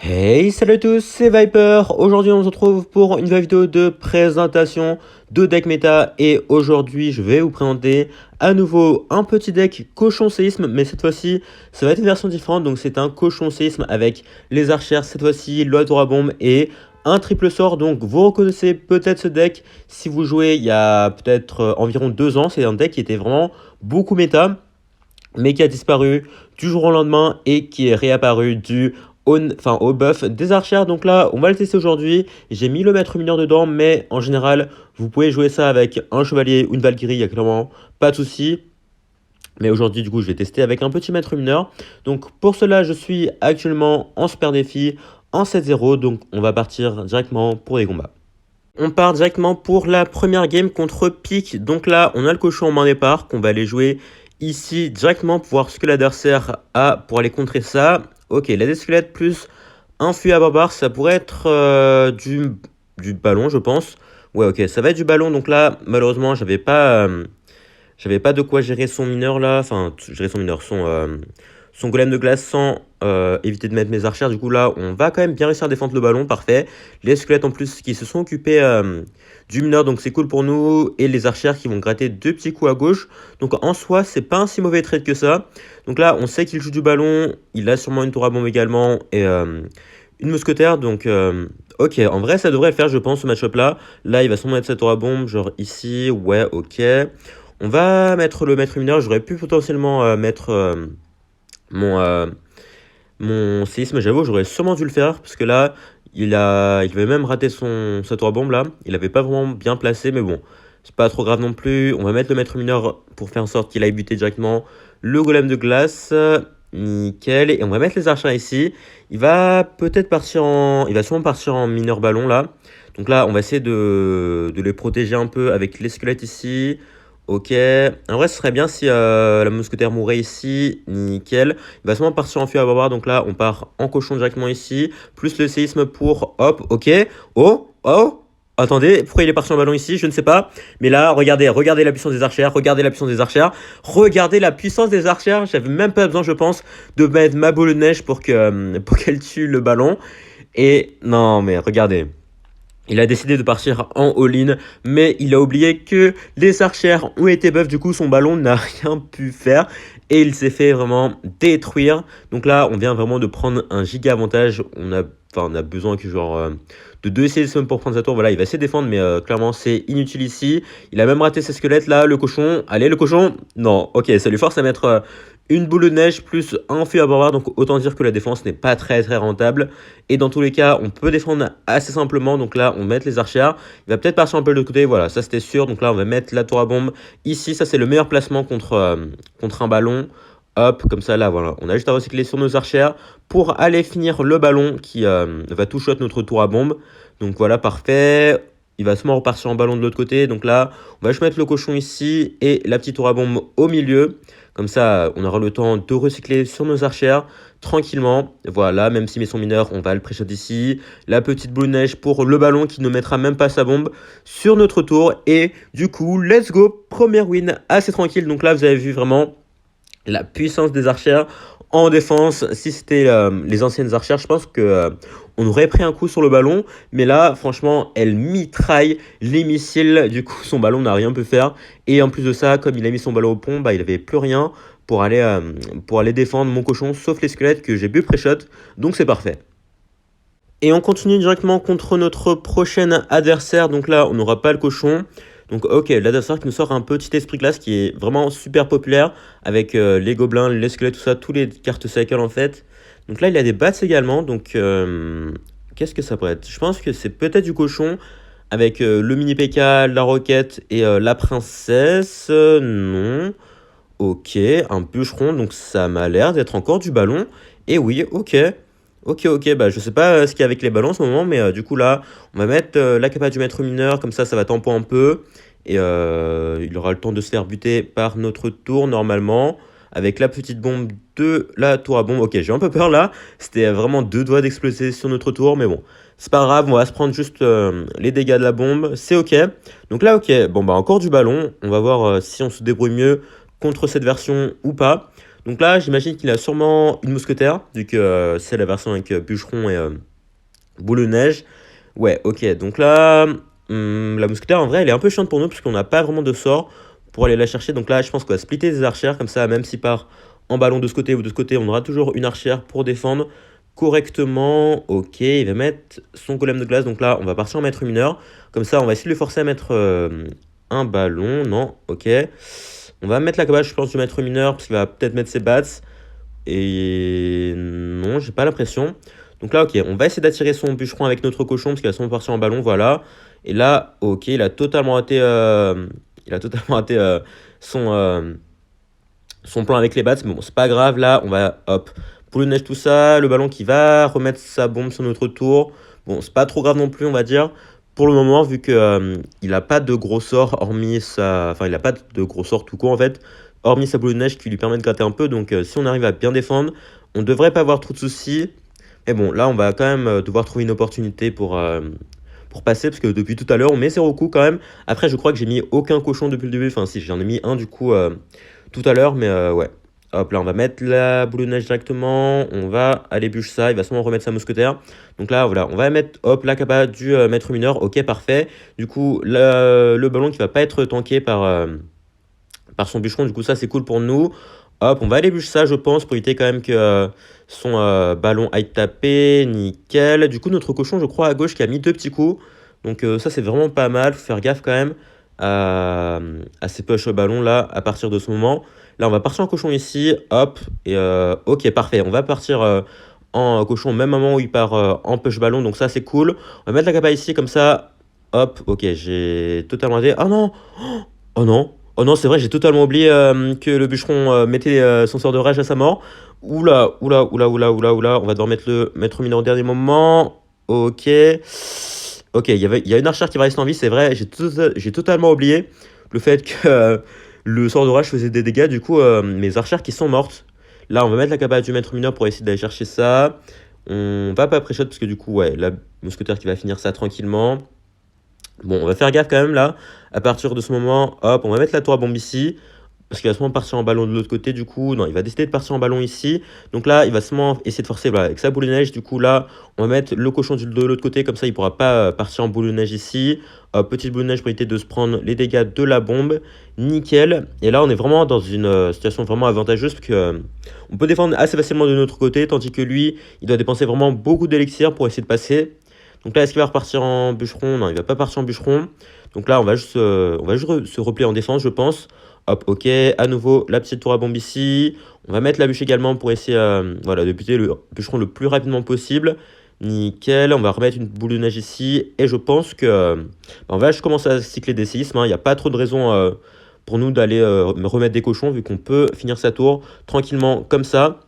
Hey, salut à tous, c'est Viper. Aujourd'hui, on se retrouve pour une nouvelle vidéo de présentation de deck méta. Et aujourd'hui, je vais vous présenter à nouveau un petit deck cochon séisme. Mais cette fois-ci, ça va être une version différente. Donc, c'est un cochon séisme avec les archères. Cette fois-ci, l'oiseau à bombe et un triple sort. Donc, vous reconnaissez peut-être ce deck si vous jouez il y a peut-être environ 2 ans. C'est un deck qui était vraiment beaucoup méta, mais qui a disparu du jour au lendemain et qui est réapparu au buff des archères. Donc là, on va le tester aujourd'hui. J'ai mis le maître mineur dedans, mais en général, vous pouvez jouer ça avec un chevalier ou une valkyrie, il n'y a clairement pas de souci. Mais aujourd'hui, du coup, je vais tester avec un petit maître mineur. Donc pour cela, je suis actuellement en super défi, en 7-0. Donc on va partir directement pour les combats. On part directement pour la première game contre Pique. Donc là, on a le cochon en main départ qu'on va aller jouer ici directement pour voir ce que l'adversaire a pour aller contrer ça. Ok, la squelette plus un fût à barbare, ça pourrait être du ballon, je pense. Ouais, ok, ça va être du ballon. Donc là, malheureusement, j'avais pas de quoi gérer son mineur là. Enfin, gérer son mineur, son golem de glace sans éviter de mettre mes archères. Du coup, là, on va quand même bien réussir à défendre le ballon. Parfait. Les squelettes en plus qui se sont occupés du mineur, donc c'est cool pour nous. Et les archères qui vont gratter 2 petits coups à gauche. Donc en soi, c'est pas un si mauvais trade que ça. Donc là, on sait qu'il joue du ballon. Il a sûrement une tour à bombe également. Et une mousquetaire. Donc ok, en vrai, ça devrait le faire, je pense, ce match-up là. Là, il va sûrement mettre sa tour à bombe. Genre ici. Ouais, ok. On va mettre le maître mineur. J'aurais pu potentiellement mettre mon, mon séisme. J'avoue, j'aurais sûrement dû le faire. Parce que là, il avait même raté sa tour à bombe là. Il avait pas vraiment bien placé. Mais bon, c'est pas trop grave non plus. On va mettre le maître mineur pour faire en sorte qu'il aille buter directement le golem de glace. Nickel. Et on va mettre les archers ici. Il va peut-être partir en... Il va sûrement partir en mineur ballon là. Donc là, on va essayer de les protéger un peu avec les squelettes ici. Ok. En vrai, ce serait bien si la mousquetaire mourait ici. Nickel. Il va sûrement partir en fût à barbare. Donc là, on part en cochon directement ici. Plus le séisme pour... Hop, ok. Oh, oh. Attendez, pourquoi il est parti en ballon ici? Je ne sais pas. Mais là, regardez la puissance des archères. Regardez la puissance des archères. Regardez la puissance des archères. J'avais même pas besoin, je pense, de mettre ma boule de neige pour qu'elle tue le ballon. Et non, mais regardez. Il a décidé de partir en all-in, mais il a oublié que les archères ont été buff, du coup son ballon n'a rien pu faire et il s'est fait vraiment détruire. Donc là, on vient vraiment de prendre un giga avantage. On a besoin que de 2 essais pour prendre sa tour. Voilà, il va essayer de défendre, mais clairement c'est inutile ici. Il a même raté ses squelettes là, le cochon. Allez, le cochon. Non, ok, ça lui force à mettre une boule de neige plus un feu à barbare, donc autant dire que la défense n'est pas très rentable. Et dans tous les cas, on peut défendre assez simplement. Donc là, on met les archères. Il va peut-être partir un peu de l'autre côté. Voilà, ça c'était sûr. Donc là, on va mettre la tour à bombe ici. Ça, c'est le meilleur placement contre un ballon. Hop, comme ça, là, voilà. On a juste à recycler sur nos archères pour aller finir le ballon qui va tout shot notre tour à bombe. Donc voilà, parfait. Il va seulement repartir en ballon de l'autre côté. Donc là, on va juste mettre le cochon ici et la petite tour à bombe au milieu. Comme ça, on aura le temps de recycler sur nos archères tranquillement. Voilà, même si met son mineur, on va le pré-shot ici. La petite boule de neige pour le ballon qui ne mettra même pas sa bombe sur notre tour. Et du coup, let's go, première win assez tranquille. Donc là, vous avez vu vraiment la puissance des archères en défense. Si c'était les anciennes archères, je pense que on aurait pris un coup sur le ballon. Mais là, franchement, elle mitraille les missiles. Du coup, son ballon n'a rien pu faire. Et en plus de ça, comme il a mis son ballon au pont, bah, il n'avait plus rien pour aller défendre mon cochon, sauf les squelettes que j'ai bu pré-shot. Donc c'est parfait. Et on continue directement contre notre prochain adversaire. Donc là, on n'aura pas le cochon. Donc ok, l'adversaire qui nous sort un petit esprit glace qui est vraiment super populaire avec les gobelins, les squelettes, tout ça, tous les cartes cycle en fait. Donc là, il a des bats également. Donc qu'est-ce que ça pourrait être? Je pense que c'est peut-être du cochon avec le mini P.K., la roquette et la princesse. Non. Ok, un bûcheron, donc ça m'a l'air d'être encore du ballon. Et oui, ok. Ok, bah je sais pas ce qu'il y a avec les ballons en ce moment, mais du coup là, on va mettre la capa du maître mineur, comme ça va tempo un peu. Et il aura le temps de se faire buter par notre tour normalement, avec la petite bombe de la tour à bombe. Ok, j'ai un peu peur là, c'était vraiment 2 doigts d'exploser sur notre tour, mais bon, c'est pas grave, on va se prendre juste les dégâts de la bombe, c'est ok. Donc là, ok, bon bah encore du ballon, on va voir si on se débrouille mieux contre cette version ou pas. Donc là, j'imagine qu'il a sûrement une mousquetaire, vu que c'est la version avec bûcheron et boule de neige. Ouais, ok. Donc là, la mousquetaire, en vrai, elle est un peu chiante pour nous, puisqu'on n'a pas vraiment de sort pour aller la chercher. Donc là, je pense qu'on va splitter des archères, comme ça, même si part en ballon de ce côté ou de ce côté, on aura toujours une archère pour défendre correctement. Ok, il va mettre son golem de glace. Donc là, on va partir en maître mineur. Comme ça, on va essayer de le forcer à mettre un ballon. Non, ok. On va mettre la cabane, je pense, du maître mineur, parce qu'il va peut-être mettre ses bats. Et non, j'ai pas l'impression. Donc là, ok, on va essayer d'attirer son bûcheron avec notre cochon, parce qu'il va sûrement partir en ballon, voilà. Et là, ok, il a totalement raté son plan avec les bats, mais bon, c'est pas grave, là, on va, hop, boule de neige, tout ça, le ballon qui va remettre sa bombe sur notre tour. Bon, c'est pas trop grave non plus, on va dire, pour le moment, vu que il a pas de gros sort, hormis sa... Enfin, il a pas de gros sort tout court, en fait, hormis sa boule de neige qui lui permet de gratter un peu, donc si on arrive à bien défendre, on devrait pas avoir trop de soucis. Mais bon, là, on va quand même devoir trouver une opportunité pour passer, parce que depuis tout à l'heure, on met 0 coups quand même. Après, je crois que j'ai mis aucun cochon depuis le début, enfin si, j'en ai mis un du coup tout à l'heure, mais ouais. Hop, là, on va mettre la boule de neige directement. On va aller bûcher ça. Il va sûrement remettre sa mousquetaire. Donc là, voilà, on va mettre, hop, la capa du maître mineur. Ok, parfait. Du coup, le ballon qui va pas être tanké par son bûcheron. Du coup, ça, c'est cool pour nous. Hop, on va aller bûcher ça, je pense, pour éviter quand même que son ballon aille taper. Nickel. Du coup, notre cochon, je crois, à gauche, qui a mis 2 petits coups. Donc ça, c'est vraiment pas mal. Faut faire gaffe quand même à ces push ballons là à partir de ce moment. Là, on va partir en cochon ici, hop, et ok, parfait. On va partir en cochon au même moment où il part en push ballon, donc ça c'est cool. On va mettre la capa ici, comme ça, hop, ok, j'ai totalement raté. Oh non, oh non, oh non, c'est vrai, j'ai totalement oublié que le bûcheron mettait son sort de rage à sa mort. Oula, oula, oula, oula, oula, oula, on va devoir mettre le maître mineur au dernier moment. Ok. Ok, il y a une archère qui va rester en vie, c'est vrai, j'ai totalement oublié le fait que le sort d'orage faisait des dégâts, du coup, mes archères qui sont mortes. Là, on va mettre la cabane du maître mineur pour essayer d'aller chercher ça. On va pas pré-shot parce que du coup, ouais, la mousquetaire qui va finir ça tranquillement. Bon, on va faire gaffe quand même là. À partir de ce moment, hop, on va mettre la tour à bombe ici. Parce qu'il va sûrement partir en ballon de l'autre côté, du coup. Non, il va décider de partir en ballon ici. Donc là, il va sûrement essayer de forcer voilà, avec sa boule de neige. Du coup, là, on va mettre le cochon de l'autre côté. Comme ça, il ne pourra pas partir en boule de neige ici. Petite boule de neige pour éviter de se prendre les dégâts de la bombe. Nickel. Et là, on est vraiment dans une situation vraiment avantageuse. Parce que on peut défendre assez facilement de notre côté. Tandis que lui, il doit dépenser vraiment beaucoup d'élixir pour essayer de passer. Donc là, est-ce qu'il va repartir en bûcheron? Non, il va pas partir en bûcheron. Donc là, on va juste se replier en défense, je pense. Hop, ok. À nouveau, la petite tour à bombe ici. On va mettre la bûche également pour essayer voilà, de buter le bûcheron le plus rapidement possible. Nickel. On va remettre une boule de neige ici. Et je pense que on va juste commencer à cycler des séismes, hein. Il n'y a pas trop de raison pour nous d'aller remettre des cochons, vu qu'on peut finir sa tour tranquillement comme ça.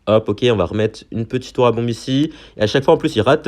Hop, ok, on va remettre une petite tour à bombe ici. Et à chaque fois, en plus, il rate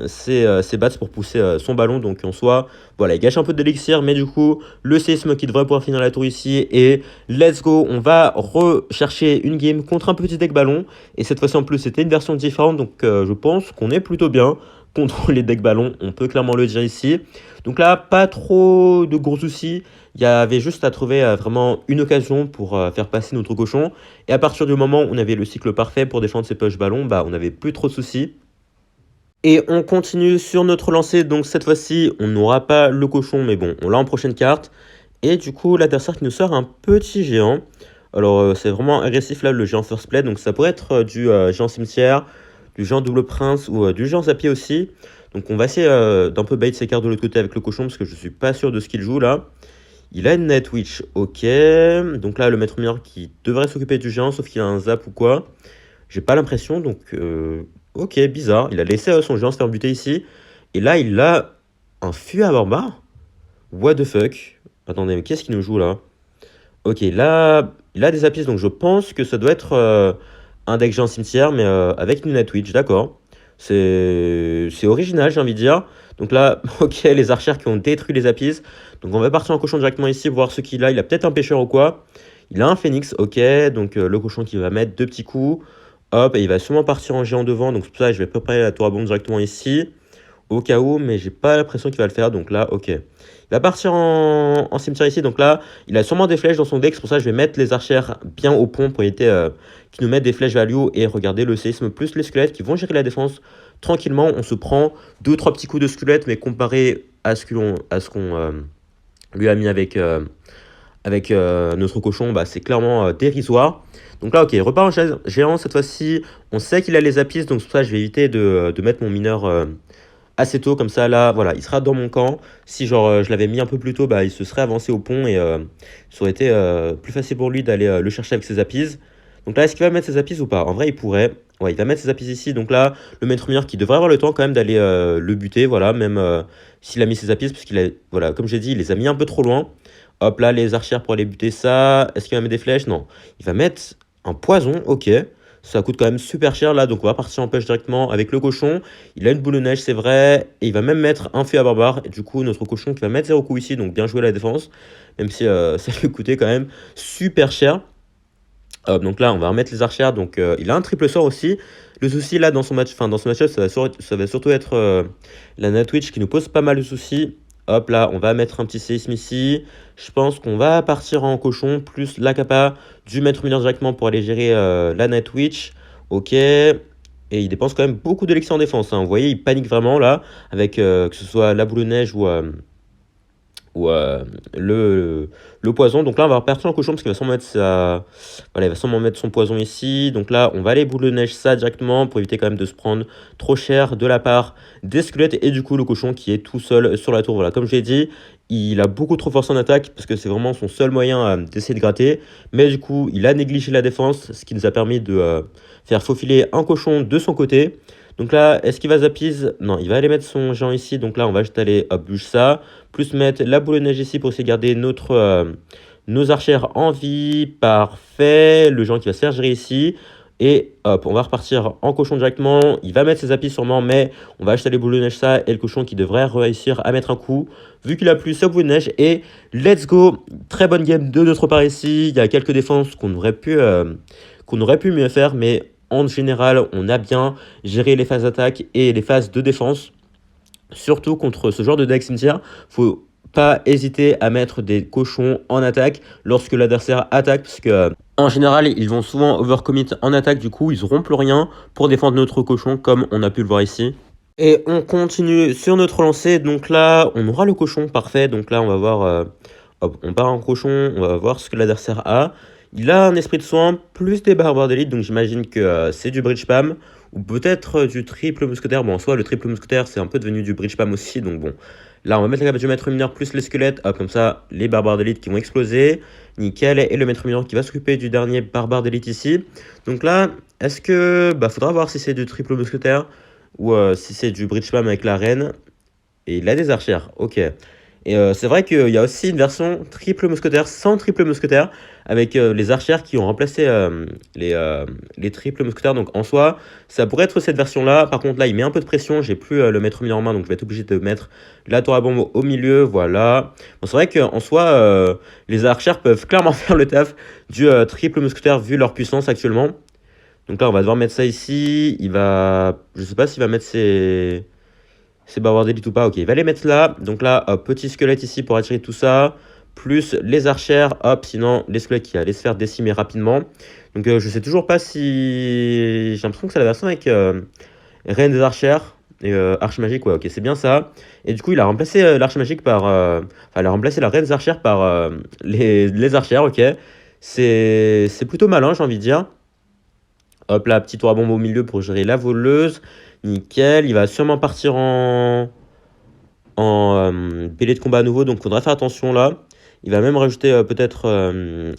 ses bats pour pousser son ballon. Donc, en soi, voilà, il gâche un peu d'élixir. Mais du coup, le séisme qui devrait pouvoir finir la tour ici. Et let's go, on va rechercher une game contre un petit deck ballon. Et cette fois-ci, en plus, c'était une version différente. Donc, je pense qu'on est plutôt bien contre les decks ballons. On peut clairement le dire ici. Donc là, pas trop de gros soucis. Il y avait juste à trouver vraiment une occasion pour faire passer notre cochon. Et à partir du moment où on avait le cycle parfait pour défendre ses push ballons, bah, on n'avait plus trop de soucis. Et on continue sur notre lancée. Donc cette fois-ci, on n'aura pas le cochon, mais bon, on l'a en prochaine carte. Et du coup, l'adversaire qui nous sort un petit géant. Alors, c'est vraiment agressif là, le géant first play. Donc ça pourrait être du géant cimetière, du géant double prince ou du géant zapier aussi. Donc on va essayer d'un peu bait ses cartes de l'autre côté avec le cochon parce que je suis pas sûr de ce qu'il joue là. Il a une Nightwitch, ok. Donc là, le maître mineur qui devrait s'occuper du géant, sauf qu'il a un zap ou quoi. J'ai pas l'impression, donc ok, bizarre. Il a laissé son géant se faire buter ici. Et là, il a un fût à barbare. What the fuck? Attendez, mais qu'est-ce qu'il nous joue là? Ok, là, il a des appuis, donc je pense que ça doit être un deck géant cimetière, mais avec une Nightwitch, d'accord. C'est original, j'ai envie de dire. Donc là, ok, les archères qui ont détruit les appuis. Donc on va partir en cochon directement ici, voir ce qu'il a. Il a peut-être un pêcheur ou quoi. Il a un phénix, ok. Donc le cochon qui va mettre 2 petits coups. Hop, et il va sûrement partir en géant devant. Donc c'est pour ça que je vais préparer la tour à bombe directement ici. au cas où, mais j'ai pas l'impression qu'il va le faire. Donc là, ok. Il va partir en cimetière ici. Donc là, il a sûrement des flèches dans son deck. C'est pour ça que je vais mettre les archères bien au pont pour éviter qu'ils nous mettent des flèches value. Et regardez le séisme plus les squelettes qui vont gérer la défense tranquillement. On se prend 2-3 petits coups de squelettes, mais comparé à ce qu'on lui a mis avec notre cochon, bah, c'est clairement dérisoire. Donc là, ok, il repart en géant cette fois-ci. On sait qu'il a les apis, donc c'est pour ça que je vais éviter de mettre mon mineur assez tôt. Comme ça, là, voilà, il sera dans mon camp. Si genre je l'avais mis un peu plus tôt, bah, il se serait avancé au pont et ça aurait été plus facile pour lui d'aller le chercher avec ses apis. Donc là, est-ce qu'il va mettre ses apis ou pas? En vrai, il pourrait. Ouais, il va mettre ses apis ici. Donc là, le maître mineur qui devrait avoir le temps quand même d'aller le buter. Voilà, même s'il a mis ses apis, parce qu'il a, voilà, comme j'ai dit, il les a mis un peu trop loin. Hop là, les archères pour aller buter ça. Est-ce qu'il va mettre des flèches? Non. Il va mettre un poison, ok. Ça coûte quand même super cher là, donc on va partir en pêche directement avec le cochon. Il a une boule de neige, c'est vrai. Et il va même mettre un feu à barbare. Et du coup, notre cochon qui va mettre 0 coup ici, donc bien joué la défense. Même si ça lui coûtait quand même super cher. Hop, donc là, on va remettre les archères. Donc il a un triple sort aussi. Le souci là dans son match, enfin dans ce match-up, ça va surtout être la Nightwitch qui nous pose pas mal de soucis. Hop là, on va mettre un petit séisme ici. Je pense qu'on va partir en cochon, plus la capa du maître mineur directement pour aller gérer la Nightwitch. Ok. Et il dépense quand même beaucoup d'élixir en défense, hein. Vous voyez, il panique vraiment là, avec que ce soit la boule de neige ou le poison. Donc là, on va repartir en cochon parce qu'il va sûrement mettre voilà, il va sûrement mettre son poison ici. Donc là, on va aller boule de neige ça directement pour éviter quand même de se prendre trop cher de la part des squelettes. Et du coup, le cochon qui est tout seul sur la tour. Voilà, comme je l'ai dit, il a beaucoup trop forcé en attaque parce que c'est vraiment son seul moyen d'essayer de gratter. Mais du coup, il a négligé la défense, ce qui nous a permis de faire faufiler un cochon de son côté. Donc là, est-ce qu'il va zappies? Non, il va aller mettre son géant ici. Donc là, on va juste aller, hop, bûche ça. Plus mettre la boule de neige ici pour essayer de garder nos archères en vie. Parfait. Le géant qui va se faire gérer ici. Et hop, on va repartir en cochon directement. Il va mettre ses appuis sûrement, mais on va acheter les boules de neige ça. Et le cochon qui devrait réussir à mettre un coup. Vu qu'il a plus sa boule de neige. Et let's go. Très bonne game de notre part ici. Il y a quelques défenses qu'on aurait pu mieux faire. Mais en général, on a bien géré les phases d'attaque et les phases de défense. Surtout contre ce genre de deck cimetière, faut pas hésiter à mettre des cochons en attaque lorsque l'adversaire attaque, parce que en général, ils vont souvent overcommit en attaque, du coup, ils n'auront plus rien pour défendre notre cochon, comme on a pu le voir ici. Et on continue sur notre lancée, donc là, on aura le cochon, parfait, donc là, on va voir, hop, on part en cochon, on va voir ce que l'adversaire a. Il a un esprit de soin, plus des barbares d'élite, donc j'imagine que c'est du bridge spam, ou peut-être du triple mousquetaire. Bon, en soi, le triple mousquetaire, c'est un peu devenu du bridge spam aussi, donc bon. Là, on va mettre la cape du maître mineur plus les squelettes, hop, comme ça, les barbares d'élite qui vont exploser. Nickel, et le maître mineur qui va s'occuper du dernier barbare d'élite ici. Donc là, est-ce que... Bah, faudra voir si c'est du triple mousquetaire, ou si c'est du bridge spam avec la reine. Et il a des archères, ok. Et c'est vrai qu'il y a aussi une version triple mousquetaire sans triple mousquetaire avec les archères qui ont remplacé les triples mousquetaires. Donc en soi, ça pourrait être cette version-là. Par contre, là, il met un peu de pression. J'ai plus le maître mineur en main, donc je vais être obligé de mettre la tour à bombe au milieu. Voilà. Bon, c'est vrai qu'en soi, les archères peuvent clairement faire le taf du triple mousquetaire vu leur puissance actuellement. Donc là, on va devoir mettre ça ici. Je sais pas s'il va mettre ses bavards d'élite ou pas. Ok, il va les mettre là. Donc là, hop, petit squelette ici pour attirer tout ça. Plus les archères. Hop, sinon les squelettes qui allaient se faire décimer rapidement. Donc je sais toujours pas si... J'ai l'impression que c'est la version avec Reine des archères et Arche magique. Ouais, ok, c'est bien ça. Et du coup, il a remplacé l'Arche magique par... Enfin, il a remplacé la Reine des archères par les archères, ok. C'est plutôt malin, j'ai envie de dire. Hop là, petit tour à bombe au milieu pour gérer la voleuse. Nickel, il va sûrement partir en pélé de combat à nouveau, donc il faudra faire attention là. Il va même rajouter peut-être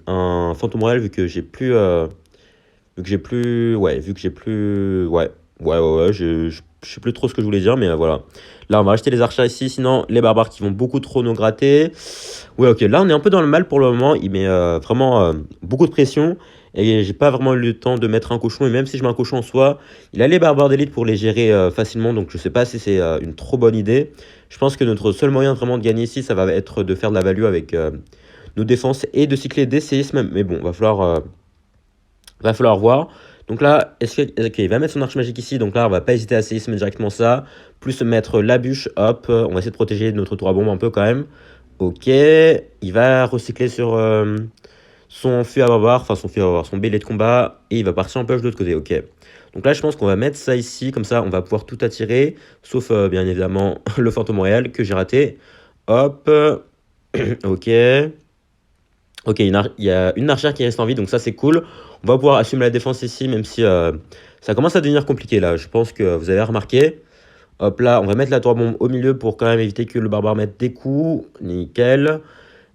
un fantôme royal vu que j'ai plus... Ouais, je sais plus trop ce que je voulais dire, mais voilà. Là, on va acheter les archers ici, sinon les barbares qui vont beaucoup trop nous gratter. Ouais, ok, là, on est un peu dans le mal pour le moment. Il met vraiment beaucoup de pression. Et j'ai pas vraiment eu le temps de mettre un cochon. Et même si je mets un cochon en soi, il a les barbares d'élite pour les gérer facilement. Donc je sais pas si c'est une trop bonne idée. Je pense que notre seul moyen vraiment de gagner ici, ça va être de faire de la value avec nos défenses et de cycler des séismes. Mais bon, va falloir voir. Donc là, ok, il va mettre son arche magique ici. Donc là, on va pas hésiter à séisme directement ça. Plus mettre la bûche. Hop, on va essayer de protéger notre tour à bombe un peu quand même. Ok, il va recycler sur son feu à barbare, enfin son feu à barbare, son bélier de combat. Et il va partir en push de l'autre côté, ok. Donc là, je pense qu'on va mettre ça ici. Comme ça, on va pouvoir tout attirer. Sauf, bien évidemment, le fantôme royal que j'ai raté. Hop, ok. Ok, il y a une archère qui reste en vie, donc ça c'est cool. On va pouvoir assumer la défense ici, même si ça commence à devenir compliqué là. Je pense que vous avez remarqué. Hop là, on va mettre la tour bombe au milieu pour quand même éviter que le barbare mette des coups. Nickel.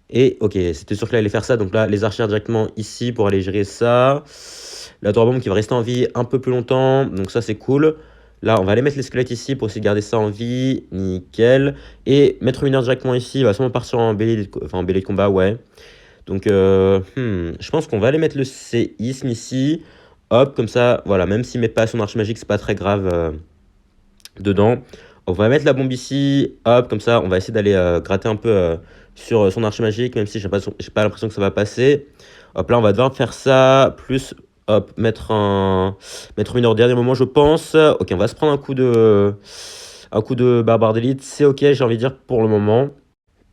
Et ok, c'était sûr qu'il allait faire ça. Donc là, les archères directement ici pour aller gérer ça. La tour bombe qui va rester en vie un peu plus longtemps. Donc ça c'est cool. Là, on va aller mettre les squelettes ici pour essayer de garder ça en vie. Nickel. Et mettre mineur directement ici. Il va sûrement partir en bélier de combat, ouais. Donc, je pense qu'on va aller mettre le séisme ici. Hop, comme ça, voilà, même s'il met pas son arche magique, c'est pas très grave dedans. On va mettre la bombe ici. Hop, comme ça, on va essayer d'aller gratter un peu sur son arche magique, même si j'ai pas l'impression que ça va passer. Hop, là, on va devoir faire ça, plus, hop, mettre une au dernier moment, je pense. Ok, on va se prendre un coup de barbare d'élite. C'est ok, j'ai envie de dire, pour le moment.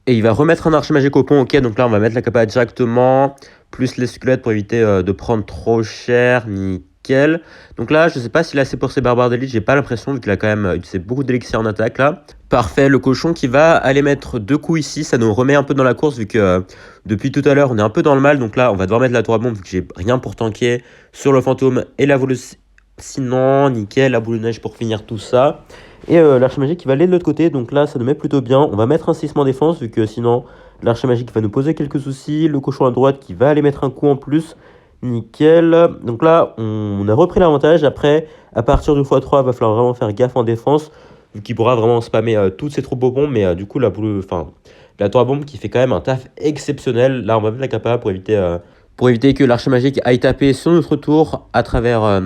Et il va remettre un archer magique au pont, ok, donc là on va mettre la capa directement, plus les squelettes pour éviter de prendre trop cher, nickel. Donc là, je sais pas s'il a assez pour ses barbares d'élite, j'ai pas l'impression, vu qu'il a quand même utilisé beaucoup d'élixir en attaque là. Parfait, le cochon qui va aller mettre 2 coups ici, ça nous remet un peu dans la course, vu que depuis tout à l'heure on est un peu dans le mal, donc là on va devoir mettre la tour à bombe, vu que j'ai rien pour tanker sur le fantôme et la voleuse. Sinon, nickel, la boule de neige pour finir tout ça. Et l'archer magique qui va aller de l'autre côté, donc là ça nous met plutôt bien. On va mettre un séisme en défense, vu que sinon l'archer magique va nous poser quelques soucis. Le cochon à droite qui va aller mettre un coup en plus. Nickel. Donc là on a repris l'avantage. Après, à partir du x3, il va falloir vraiment faire gaffe en défense, vu qu'il pourra vraiment spammer toutes ses troupes au bomb. Mais du coup, la tour à bombe qui fait quand même un taf exceptionnel. Là on va mettre la capa pour éviter que l'archer magique aille taper sur notre tour à travers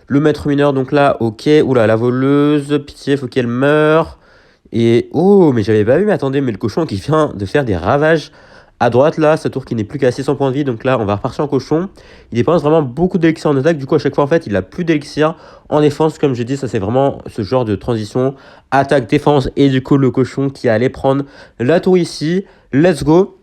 le maître mineur. Donc là, ok. Oula, la voleuse. Pitié, faut qu'elle meure. Et oh, mais j'avais pas vu. Mais attendez, mais le cochon qui vient de faire des ravages à droite là. Sa tour qui n'est plus qu'à 600 points de vie. Donc là, on va repartir en cochon. Il dépense vraiment beaucoup d'élixir en attaque. Du coup, à chaque fois, en fait, il a plus d'élixir en défense. Comme j'ai dit, ça c'est vraiment ce genre de transition attaque-défense. Et du coup, le cochon qui allait prendre la tour ici. Let's go.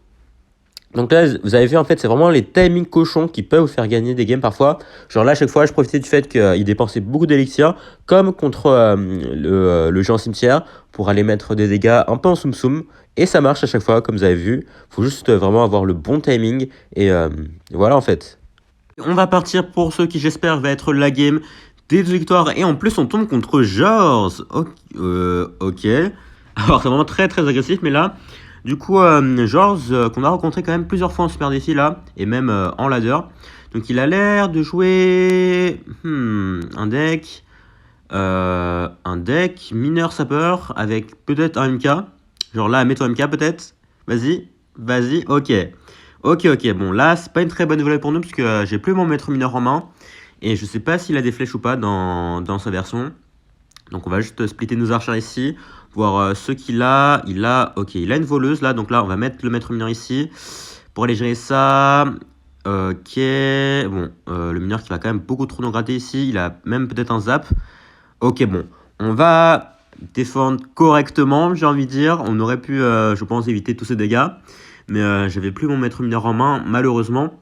Donc là, vous avez vu, en fait, c'est vraiment les timings cochons qui peuvent vous faire gagner des games parfois. Genre là, à chaque fois, je profitais du fait qu'il dépensait beaucoup d'élixir, comme contre le géant cimetière, pour aller mettre des dégâts un peu en soum-soum. Et ça marche à chaque fois, comme vous avez vu. Faut juste vraiment avoir le bon timing. Et voilà, en fait. On va partir pour ce qui, j'espère, va être la game des 2 victoires. Et en plus, on tombe contre Georges. Ok. Alors, c'est vraiment très, très agressif, mais là... Du coup, Georges, qu'on a rencontré quand même plusieurs fois en Super Défi là, et même en ladder. Donc il a l'air de jouer un deck mineur sapeur avec peut-être un MK. Genre là, mets-toi MK peut-être. Vas-y, ok. Ok, bon là, c'est pas une très bonne nouvelle pour nous, parce que j'ai plus mon maître mineur en main. Et je sais pas s'il a des flèches ou pas dans sa version. Donc on va juste splitter nos archers ici, voir ce qu'il a. Ok, il a une voleuse là, donc là on va mettre le maître mineur ici pour aller gérer ça. Ok, bon, le mineur qui va quand même beaucoup trop nous gratter ici, il a même peut-être un zap. Ok, bon, on va défendre correctement, j'ai envie de dire. On aurait pu, je pense, éviter tous ces dégâts, mais j'avais plus mon maître mineur en main, malheureusement.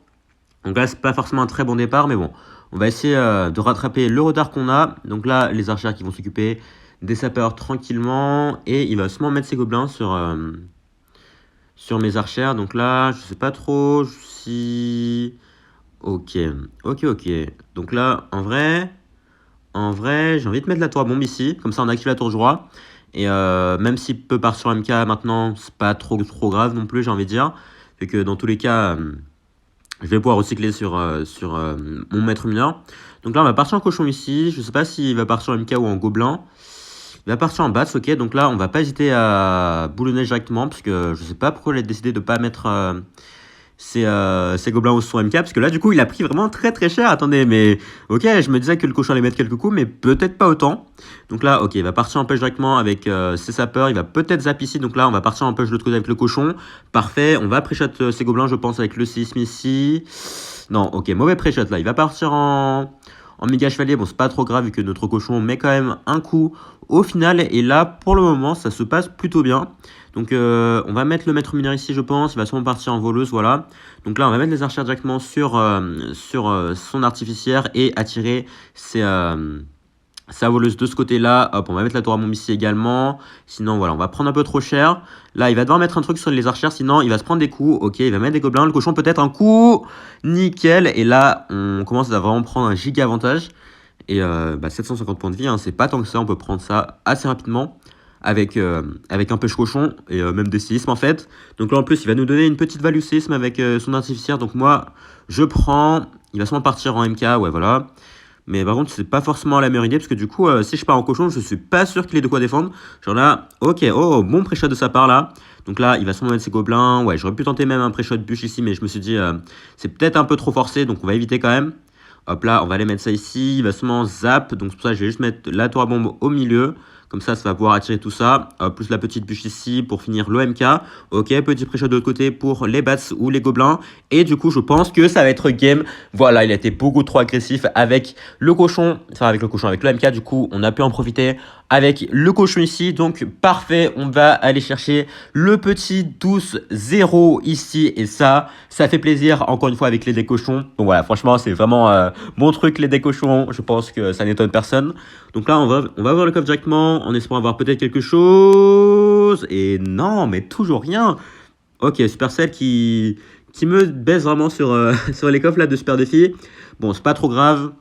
Donc là, c'est pas forcément un très bon départ, mais bon. On va essayer de rattraper le retard qu'on a. Donc là, les archers qui vont s'occuper des sapeurs tranquillement. Et il va seulement mettre ses gobelins sur mes archères. Donc là, je sais pas trop si... Ok. Donc là, en vrai, j'ai envie de mettre la tour à bombe ici. Comme ça, on active la tour du roi. Et même s'il peut partir sur MK maintenant, c'est pas trop grave non plus, j'ai envie de dire. Fait que dans tous les cas... je vais pouvoir recycler sur mon maître mineur. Donc là, on va partir en cochon ici. Je ne sais pas s'il va partir en MK ou en gobelin. Il va partir en bats, ok. Donc là, on va pas hésiter à boulonner directement. Parce que je ne sais pas pourquoi il a décidé de ne pas mettre ses gobelins au son MK. Parce que là, du coup, il a pris vraiment très très cher. Attendez, mais ok, je me disais que le cochon allait mettre quelques coups, mais peut-être pas autant. Donc là, ok, il va partir en push directement avec ses sapeurs. Il va peut-être zap ici. Donc là, on va partir en push de l'autre côté avec le cochon. Parfait. On va pré-shot ses gobelins, je pense, avec le séisme ici. Non, ok, mauvais pré-shot là. Il va partir en en méga chevalier. Bon, c'est pas trop grave vu que notre cochon met quand même un coup au final. Et là, pour le moment, ça se passe plutôt bien. Donc, on va mettre le maître mineur ici, je pense. Il va sûrement partir en voleuse, voilà. Donc là, on va mettre les archères directement sur son artificière et attirer sa voleuse de ce côté-là. Hop, on va mettre la tour à bombe ici également. Sinon, voilà, on va prendre un peu trop cher. Là, il va devoir mettre un truc sur les archères, sinon il va se prendre des coups. Ok, il va mettre des gobelins. Le cochon peut-être un coup. Nickel. Et là, on commence à vraiment prendre un giga avantage. Et 750 points de vie, hein, c'est pas tant que ça. On peut prendre ça assez rapidement avec un pêche cochon et même des séismes en fait. Donc là, en plus, il va nous donner une petite value séisme avec son artificière. Donc moi, je prends. Il va sûrement partir en MK. Ouais, voilà. Mais par contre, c'est pas forcément la meilleure idée parce que du coup, si je pars en cochon, je suis pas sûr qu'il ait de quoi défendre. Genre là, ok, oh, bon pré-shot de sa part là. Donc là, il va sûrement mettre ses gobelins. Ouais, j'aurais pu tenter même un pré-shot bûche ici, mais je me suis dit, c'est peut-être un peu trop forcé, donc on va éviter quand même. Hop là, on va aller mettre ça ici. Il va sûrement zap, donc c'est pour ça que je vais juste mettre la tour à bombe au milieu. Comme ça va pouvoir attirer tout ça. Plus la petite bûche ici pour finir l'OMK. Ok, petit pré-shot de l'autre côté pour les bats ou les gobelins. Et du coup, je pense que ça va être game. Voilà, il a été beaucoup trop agressif avec le cochon. Enfin, avec l'OMK. Du coup, on a pu en profiter avec le cochon ici. Donc, parfait. On va aller chercher le petit 12-0 ici. Et ça fait plaisir. Encore une fois, avec les decks cochons. Donc voilà, franchement, c'est vraiment bon truc, les decks cochons. Je pense que ça n'étonne personne. Donc là, on va voir le coffre directement en espérant avoir peut-être quelque chose. Et non, mais toujours rien. Ok, Supercell qui me baisse vraiment sur les coffres là de Super Défi. Bon, c'est pas trop grave.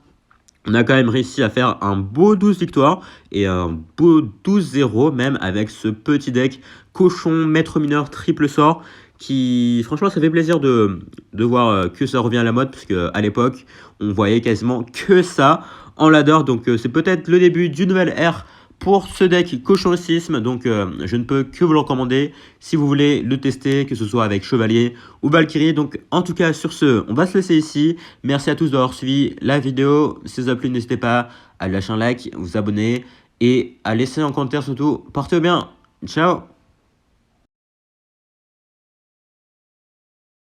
On a quand même réussi à faire un beau 12 victoires et un beau 12-0 même avec ce petit deck cochon, maître mineur, triple sort qui franchement ça fait plaisir de voir que ça revient à la mode parce qu'à l'époque on voyait quasiment que ça en ladder. Donc c'est peut-être le début d'une nouvelle ère pour ce deck cochon sisme. Donc je ne peux que vous le recommander si vous voulez le tester, que ce soit avec Chevalier ou Valkyrie. Donc en tout cas sur ce, on va se laisser ici. Merci à tous d'avoir suivi la vidéo. Si ça vous a plu, n'hésitez pas à lâcher un like, vous abonner et à laisser un commentaire surtout. Portez-vous bien. Ciao.